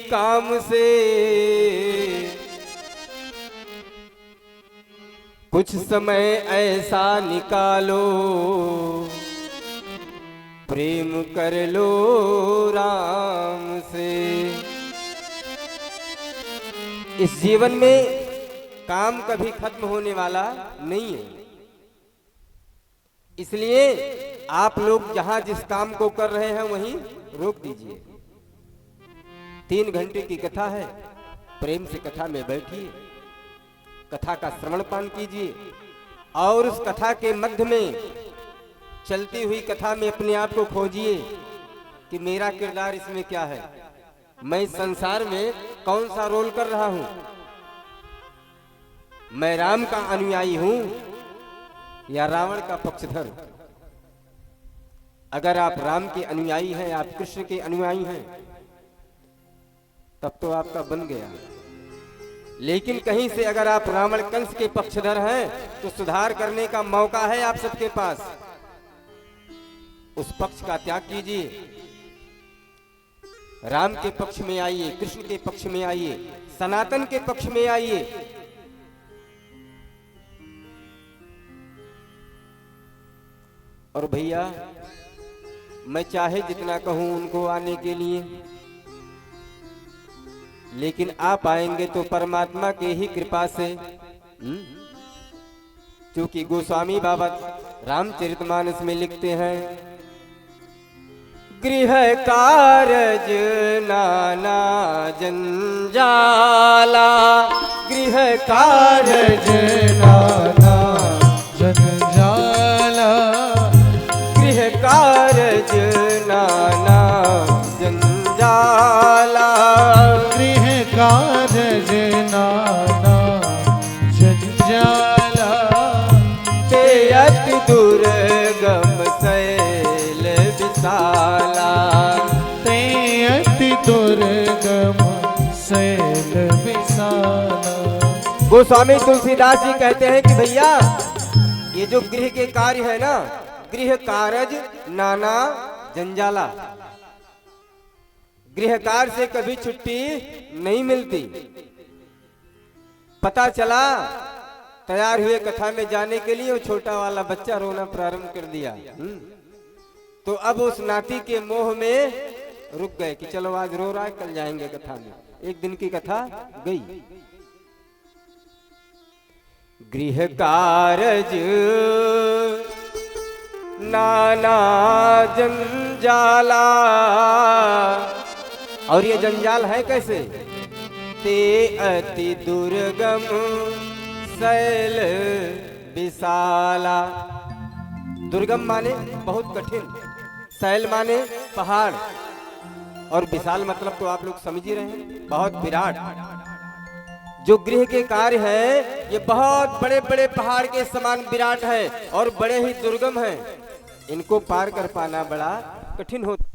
काम से कुछ समय ऐसा निकालो, प्रेम कर लो राम से। इस जीवन में काम कभी खत्म होने वाला नहीं है, इसलिए आप लोग जहां जिस काम को कर रहे हैं वहीं रोक दीजिए। 3 घंटे की कथा है, प्रेम से कथा में बैठिए, कथा का श्रवण पान कीजिए और उस कथा के मध्य में चलती हुई कथा में अपने आप को खोजिए कि मेरा किरदार इसमें क्या है, मैं संसार में कौन सा रोल कर रहा हूं। मैं राम का अनुयायी हूं या रावण का पक्षधर। अगर आप राम के अनुयायी हैं, आप कृष्ण के अनुयायी हैं, तब तो आपका बन गया। लेकिन कहीं से अगर आप रावण कंस के पक्षधर हैं तो सुधार करने का मौका है आप सबके पास। उस पक्ष का त्याग कीजिए, राम के पक्ष में आइए, कृष्ण के पक्ष में आइए, सनातन के पक्ष में आइए। और भैया मैं चाहे जितना कहूं उनको आने के लिए, लेकिन आप आएंगे तो परमात्मा के ही कृपा से। क्योंकि गोस्वामी बाबा रामचरितमानस में लिखते हैं, गृह कारज नाना जंजाला, गृह कारज नाना जंजाला, गृह कारज नाना जंजाला, गृह कारज नाना जंजाला, ते अति दुर्गम शैल विशाला, ते अति दुर्गम शैल विशाला। गोस्वामी तुलसीदास जी कहते हैं कि भैया ये जो गृह के कार्य है ना, गृह कारज नाना जंजाला, गृह कार्य से कभी छुट्टी नहीं मिलती। पता चला तैयार हुए कथा में जाने के लिए वो छोटा वाला बच्चा रोना प्रारंभ कर दिया। तो अब उस नाती के मोह में रुक गए कि चलो आज रो रहा है, कल जाएंगे कथा में। एक दिन की कथा गई। गृह कारज नाना जंजाला, और ये जंजाल है कैसे? ते अति दुर्गम शैल विशाला। दुर्गम माने बहुत कठिन, शैल माने पहाड़, और विशाल मतलब तो आप लोग समझ ही रहे हैं, बहुत विराट। जो गृह के कार्य हैं ये बहुत बड़े बड़े पहाड़ के समान विराट है और बड़े ही दुर्गम हैं। इनको पार कर पाना बड़ा कठिन होता।